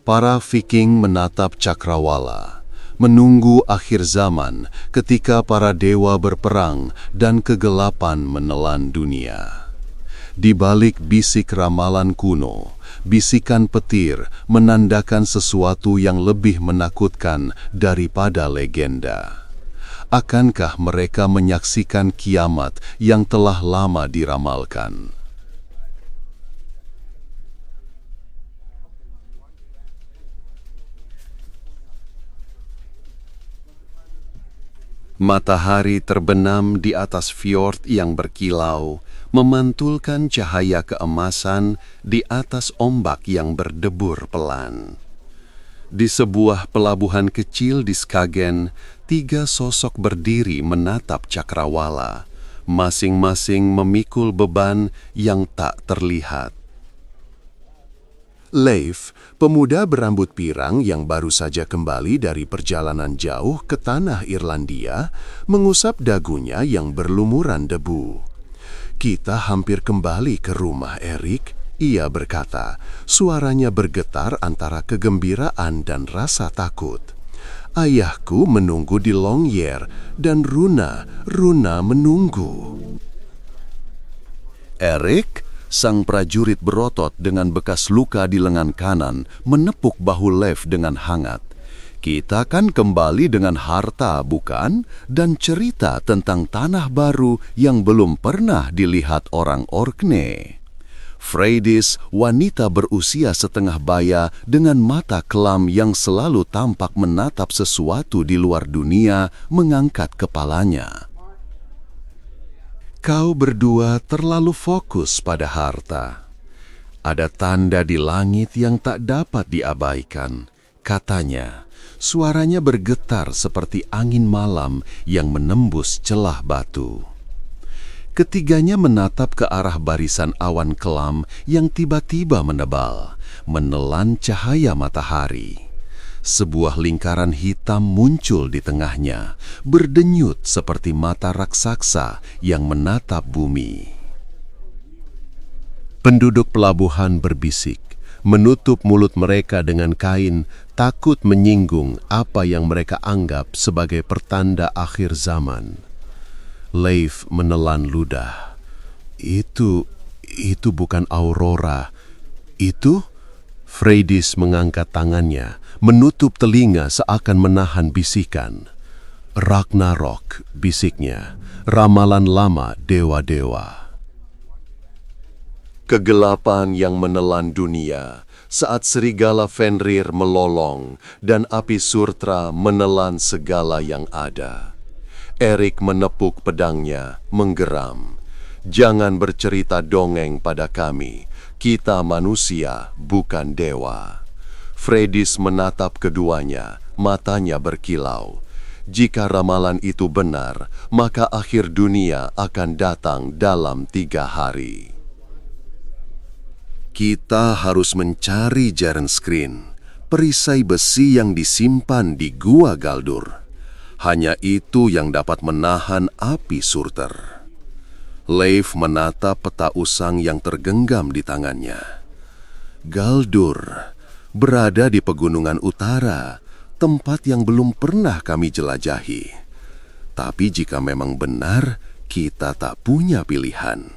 Para Viking menatap cakrawala, menunggu akhir zaman ketika para dewa berperang dan kegelapan menelan dunia. Di balik bisik ramalan kuno, bisikan petir menandakan sesuatu yang lebih menakutkan daripada legenda. Akankah mereka menyaksikan kiamat yang telah lama diramalkan? Matahari terbenam di atas fjord yang berkilau, memantulkan cahaya keemasan di atas ombak yang berdebur pelan. Di sebuah pelabuhan kecil di Skagen, 3 sosok berdiri menatap cakrawala, masing-masing memikul beban yang tak terlihat. Leif, pemuda berambut pirang yang baru saja kembali dari perjalanan jauh ke tanah Irlandia, mengusap dagunya yang berlumuran debu. "Kita hampir kembali ke rumah, Erik," ia berkata. Suaranya bergetar antara kegembiraan dan rasa takut. "Ayahku menunggu di Longyear dan Runa menunggu." Erik, sang prajurit berotot dengan bekas luka di lengan kanan, menepuk bahu Leif dengan hangat. "Kita kan kembali dengan harta, bukan? Dan cerita tentang tanah baru yang belum pernah dilihat orang Orkney." Freydis, wanita berusia setengah baya dengan mata kelam yang selalu tampak menatap sesuatu di luar dunia, mengangkat kepalanya. "Kau berdua terlalu fokus pada harta. Ada tanda di langit yang tak dapat diabaikan," katanya. Suaranya bergetar seperti angin malam yang menembus celah batu. Ketiganya menatap ke arah barisan awan kelam yang tiba-tiba menebal, menelan cahaya matahari. Sebuah lingkaran hitam muncul di tengahnya, berdenyut seperti mata raksasa yang menatap bumi. Penduduk pelabuhan berbisik, menutup mulut mereka dengan kain, takut menyinggung apa yang mereka anggap sebagai pertanda akhir zaman. Leif menelan ludah. Itu bukan Aurora. Itu?" Freydis mengangkat tangannya, menutup telinga seakan menahan bisikan. "Ragnarok," bisiknya, "ramalan lama dewa-dewa." Kegelapan yang menelan dunia saat serigala Fenrir melolong dan api Surtra menelan segala yang ada. Erik menepuk pedangnya, menggeram. "Jangan bercerita dongeng pada kami. Kita manusia, bukan dewa." Freydis menatap keduanya, matanya berkilau. Jika ramalan itu benar, maka akhir dunia akan datang dalam 3 hari. "Kita harus mencari Jarenskryn, perisai besi yang disimpan di Gua Galdur. Hanya itu yang dapat menahan api Surter." Leif menatap peta usang yang tergenggam di tangannya. "Galdur berada di pegunungan utara, tempat yang belum pernah kami jelajahi. Tapi jika memang benar, kita tak punya pilihan."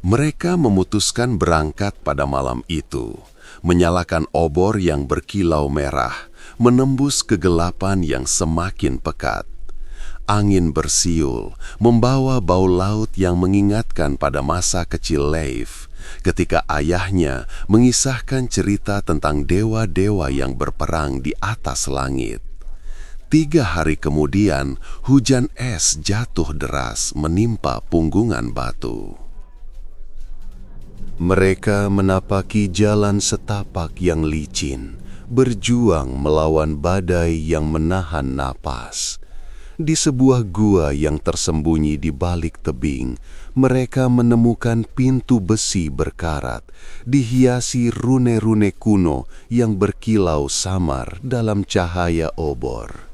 Mereka memutuskan berangkat pada malam itu, menyalakan obor yang berkilau merah, menembus kegelapan yang semakin pekat. Angin bersiul, membawa bau laut yang mengingatkan pada masa kecil Leif, ketika ayahnya mengisahkan cerita tentang dewa-dewa yang berperang di atas langit. 3 hari kemudian, hujan es jatuh deras menimpa punggungan batu. Mereka menapaki jalan setapak yang licin, berjuang melawan badai yang menahan napas. Di sebuah gua yang tersembunyi di balik tebing, mereka menemukan pintu besi berkarat, dihiasi rune-rune kuno yang berkilau samar dalam cahaya obor.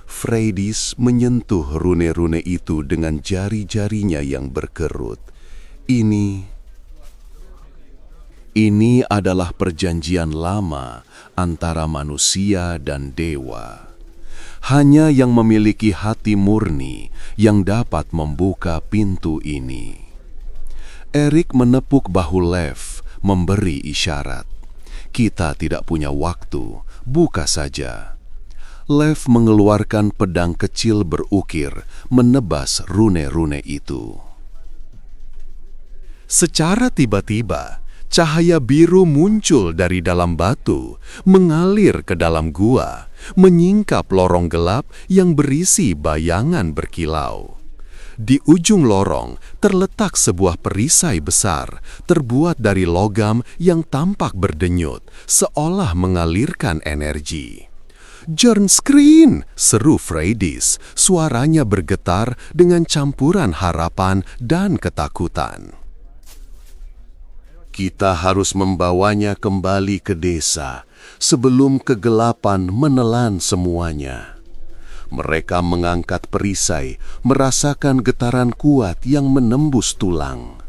Freydis menyentuh rune-rune itu dengan jari-jarinya yang berkerut. Ini adalah perjanjian lama antara manusia dan dewa. Hanya yang memiliki hati murni yang dapat membuka pintu ini. Erik menepuk bahu Lev, memberi isyarat. Kita tidak punya waktu, buka saja. Lev mengeluarkan pedang kecil berukir, menebas rune-rune itu. Secara tiba-tiba, cahaya biru muncul dari dalam batu, mengalir ke dalam gua, menyingkap lorong gelap yang berisi bayangan berkilau. Di ujung lorong terletak sebuah perisai besar, terbuat dari logam yang tampak berdenyut, seolah mengalirkan energi. "Jernskrin!" seru Freydis, suaranya bergetar dengan campuran harapan dan ketakutan. Kita harus membawanya kembali ke desa sebelum kegelapan menelan semuanya. Mereka mengangkat perisai, merasakan getaran kuat yang menembus tulang.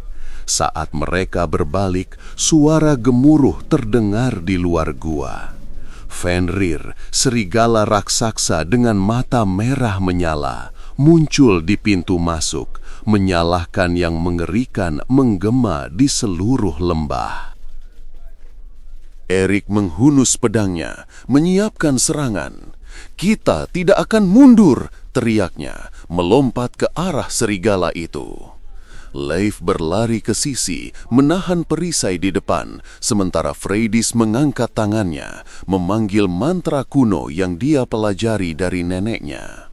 Saat mereka berbalik, suara gemuruh terdengar di luar gua. Fenrir, serigala raksasa dengan mata merah menyala, muncul di pintu masuk, menyalahkan yang mengerikan menggema di seluruh lembah. Erik menghunus pedangnya, menyiapkan serangan. "Kita tidak akan mundur!" teriaknya, melompat ke arah serigala itu. Leif berlari ke sisi, menahan perisai di depan, sementara Freydis mengangkat tangannya, memanggil mantra kuno yang dia pelajari dari neneknya.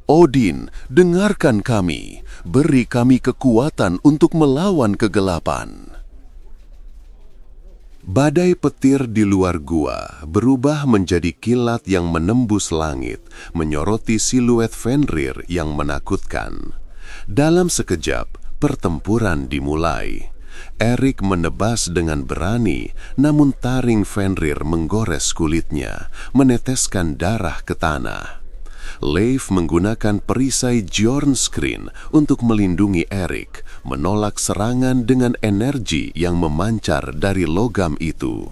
"Odin, dengarkan kami, beri kami kekuatan untuk melawan kegelapan." Badai petir di luar gua berubah menjadi kilat yang menembus langit, menyoroti siluet Fenrir yang menakutkan. Dalam sekejap, pertempuran dimulai. Erik menebas dengan berani, namun taring Fenrir menggores kulitnya, meneteskan darah ke tanah. Leif menggunakan perisai Jernskrin untuk melindungi Erik, menolak serangan dengan energi yang memancar dari logam itu.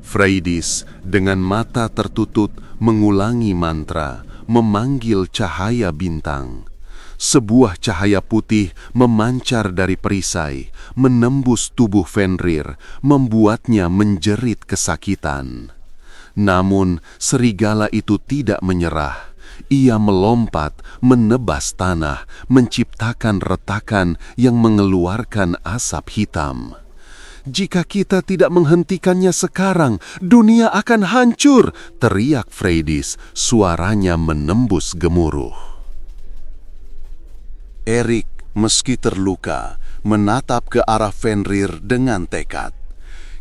Freydis dengan mata tertutup mengulangi mantra, memanggil cahaya bintang. Sebuah cahaya putih memancar dari perisai, menembus tubuh Fenrir, membuatnya menjerit kesakitan. Namun, serigala itu tidak menyerah. Ia melompat, menebas tanah, menciptakan retakan yang mengeluarkan asap hitam. "Jika kita tidak menghentikannya sekarang, dunia akan hancur!" teriak Freydis, suaranya menembus gemuruh. Erik, meski terluka, menatap ke arah Fenrir dengan tekad.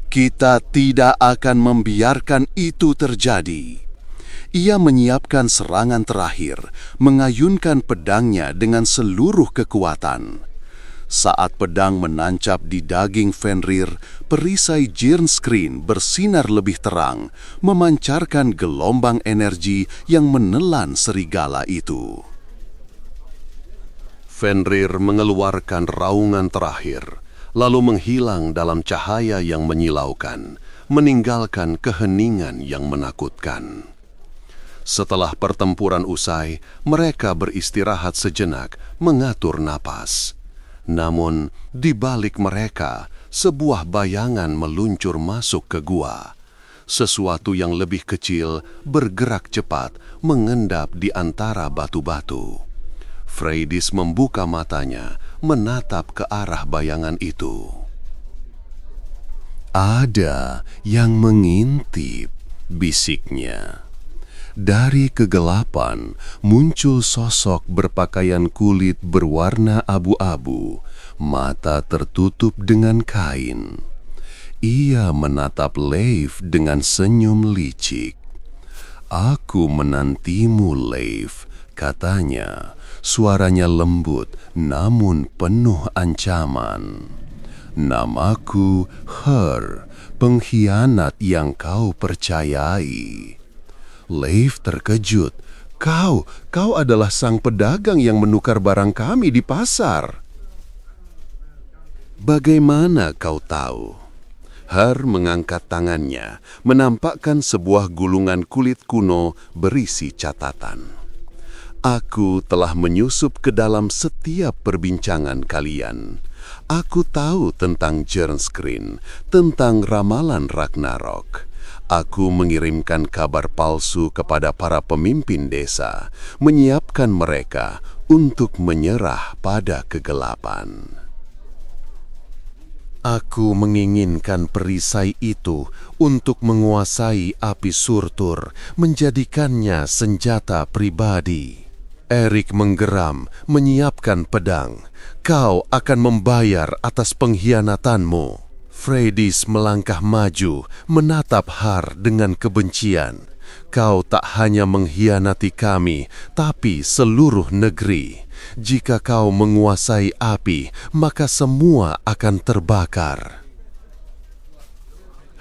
"Kita tidak akan membiarkan itu terjadi." Ia menyiapkan serangan terakhir, mengayunkan pedangnya dengan seluruh kekuatan. Saat pedang menancap di daging Fenrir, perisai Jernskrin bersinar lebih terang, memancarkan gelombang energi yang menelan serigala itu. Fenrir mengeluarkan raungan terakhir, lalu menghilang dalam cahaya yang menyilaukan, meninggalkan keheningan yang menakutkan. Setelah pertempuran usai, mereka beristirahat sejenak, mengatur napas. Namun, di balik mereka, sebuah bayangan meluncur masuk ke gua. Sesuatu yang lebih kecil bergerak cepat, mengendap di antara batu-batu. Freydis membuka matanya, menatap ke arah bayangan itu. "Ada yang mengintip," bisiknya. Dari kegelapan muncul sosok berpakaian kulit berwarna abu-abu, mata tertutup dengan kain. Ia menatap Leif dengan senyum licik. "Aku menantimu, Leif," katanya. Suaranya lembut namun penuh ancaman. "Namaku Her, pengkhianat yang kau percayai." Leif terkejut. Kau adalah sang pedagang yang menukar barang kami di pasar." Bagaimana kau tahu? Har mengangkat tangannya, menampakkan sebuah gulungan kulit kuno berisi catatan. Aku telah menyusup ke dalam setiap perbincangan kalian. Aku tahu tentang Jernscreen, tentang ramalan Ragnarok. Aku mengirimkan kabar palsu kepada para pemimpin desa, menyiapkan mereka untuk menyerah pada kegelapan. Aku menginginkan perisai itu untuk menguasai api Surtur, menjadikannya senjata pribadi. Erik menggeram, menyiapkan pedang. Kau akan membayar atas pengkhianatanmu. Freydis melangkah maju, menatap Har dengan kebencian. Kau tak hanya mengkhianati kami, tapi seluruh negeri. Jika kau menguasai api, maka semua akan terbakar.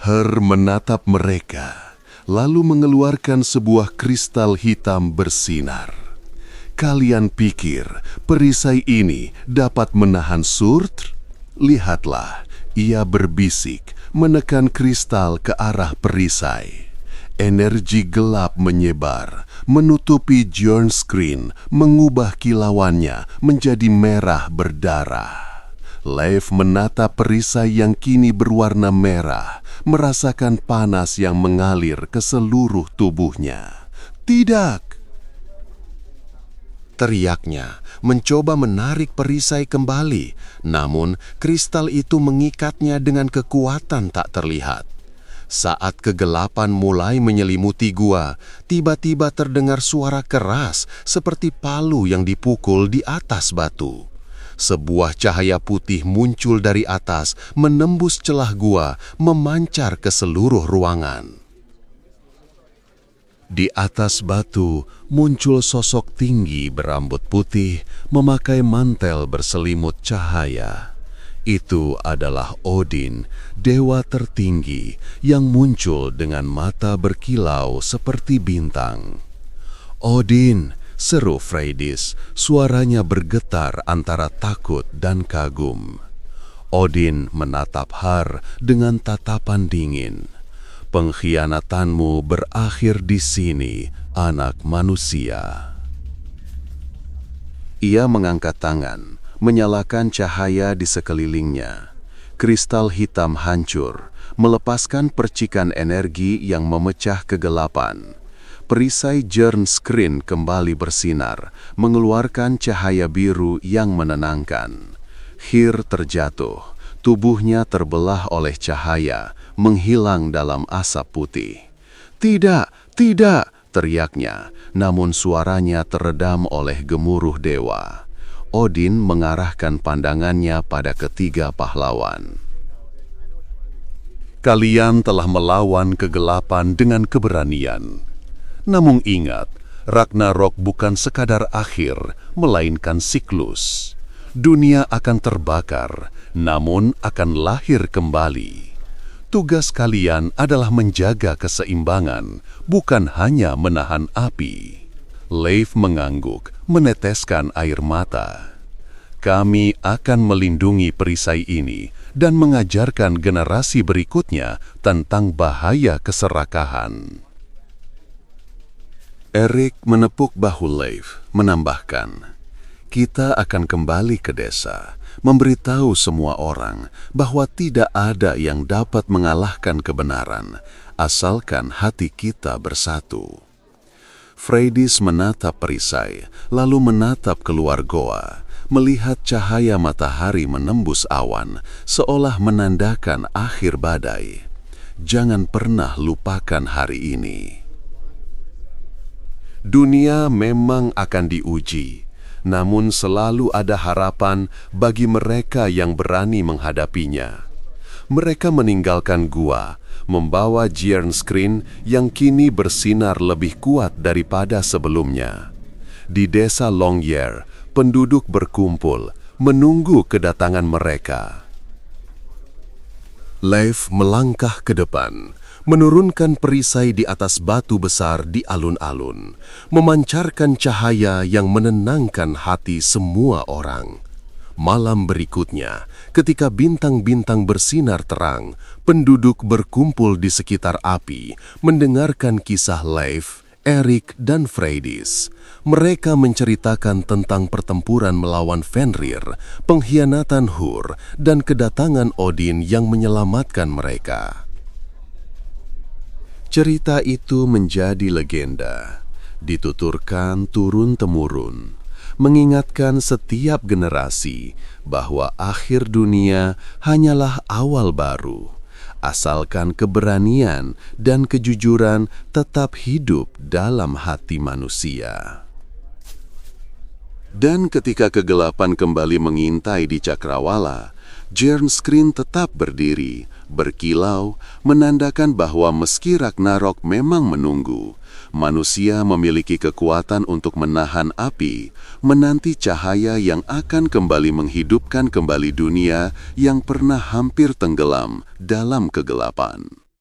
Har menatap mereka, lalu mengeluarkan sebuah kristal hitam bersinar. Kalian pikir perisai ini dapat menahan Surtr? Lihatlah, ia berbisik, menekan kristal ke arah perisai. Energi gelap menyebar, menutupi Jernscreen, mengubah kilauannya menjadi merah berdarah. Leif menatap perisai yang kini berwarna merah, merasakan panas yang mengalir ke seluruh tubuhnya. Tidak! Teriaknya, mencoba menarik perisai kembali, namun kristal itu mengikatnya dengan kekuatan tak terlihat. Saat kegelapan mulai menyelimuti gua, tiba-tiba terdengar suara keras seperti palu yang dipukul di atas batu. Sebuah cahaya putih muncul dari atas, menembus celah gua, memancar ke seluruh ruangan. Di atas batu muncul sosok tinggi berambut putih, memakai mantel berselimut cahaya. Itu adalah Odin, dewa tertinggi yang muncul dengan mata berkilau seperti bintang. "Odin!" seru Freydis, suaranya bergetar antara takut dan kagum. Odin menatap Har dengan tatapan dingin. "Pengkhianatanmu berakhir di sini, anak manusia." Ia mengangkat tangan, menyalakan cahaya di sekelilingnya. Kristal hitam hancur, melepaskan percikan energi yang memecah kegelapan. Perisai Jernscreen kembali bersinar, mengeluarkan cahaya biru yang menenangkan. Hir terjatuh, tubuhnya terbelah oleh cahaya, menghilang dalam asap putih. "Tidak, tidak!" teriaknya, namun suaranya teredam oleh gemuruh dewa. Odin mengarahkan pandangannya pada ketiga pahlawan. "Kalian telah melawan kegelapan dengan keberanian. Namun ingat, Ragnarok bukan sekadar akhir, melainkan siklus. Dunia akan terbakar, namun akan lahir kembali. Tugas kalian adalah menjaga keseimbangan, bukan hanya menahan api." Leif mengangguk, meneteskan air mata. "Kami akan melindungi perisai ini dan mengajarkan generasi berikutnya tentang bahaya keserakahan." Erik menepuk bahu Leif, menambahkan, "Kita akan kembali ke desa, memberitahu semua orang bahwa tidak ada yang dapat mengalahkan kebenaran, asalkan hati kita bersatu." Freydis menatap perisai, lalu menatap keluar goa, melihat cahaya matahari menembus awan, seolah menandakan akhir badai. Jangan pernah lupakan hari ini. Dunia memang akan diuji, namun selalu ada harapan bagi mereka yang berani menghadapinya. Mereka meninggalkan gua, membawa Jernscreen yang kini bersinar lebih kuat daripada sebelumnya. Di desa Longyear, penduduk berkumpul, menunggu kedatangan mereka. Leif melangkah ke depan, menurunkan perisai di atas batu besar di alun-alun, memancarkan cahaya yang menenangkan hati semua orang. Malam berikutnya, ketika bintang-bintang bersinar terang, penduduk berkumpul di sekitar api, mendengarkan kisah Leif, Erik, dan Freydis. Mereka menceritakan tentang pertempuran melawan Fenrir, pengkhianatan Hur, dan kedatangan Odin yang menyelamatkan mereka. Cerita itu menjadi legenda, dituturkan turun-temurun, mengingatkan setiap generasi bahwa akhir dunia hanyalah awal baru, asalkan keberanian dan kejujuran tetap hidup dalam hati manusia. Dan ketika kegelapan kembali mengintai di Cakrawala, Jernskrin tetap berdiri, berkilau, menandakan bahwa meski Ragnarok memang menunggu, manusia memiliki kekuatan untuk menahan api, menanti cahaya yang akan kembali menghidupkan kembali dunia yang pernah hampir tenggelam dalam kegelapan.